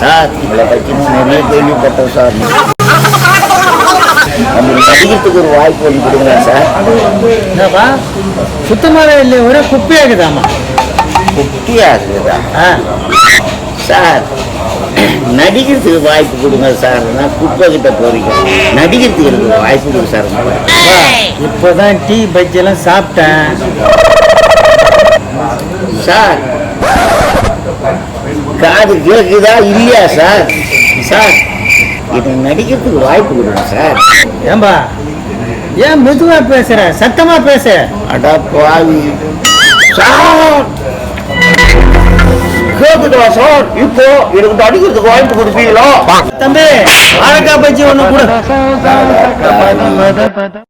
Sir உங்களை பற்றி நிறைய கேள்விப்பட்டோம் சார். நடிக்கிறதுக்கு ஒரு வாய்ப்பு ஒன்று கொடுங்க சார். என்னப்பா சுத்தமாவே இல்லை, ஒரே குப்பையாகுதாமா. குட்டியாகுதா சார்? நடிக்கிறதுக்கு வாய்ப்பு கொடுங்க சார். நான் குப்பை கிட்ட போறீங்க, நடிக்கிறதுக்கு எனக்கு வாய்ப்பு கொடுங்க சார். இப்போதான் டீ பஜ்ஜி எல்லாம் சாப்பிட்டேன் சார். காது கேக்குதா இல்லையா சார்? சார் இது நடிக்கிறதுக்கு வாய்ப்பு கொடுங்க சார். ஏன்பா ஏன் மெதுவா பேசுற, சத்தமா பேச. அடா பாவி சார், கேக்குதா சார்? இப்போ எனக்கு நடிக்கிறதுக்கு வாய்ப்பு கொடுப்பீங்களா? தம்பி வாழைக்காய் பஜ்ஜி ஒண்ணு கூட.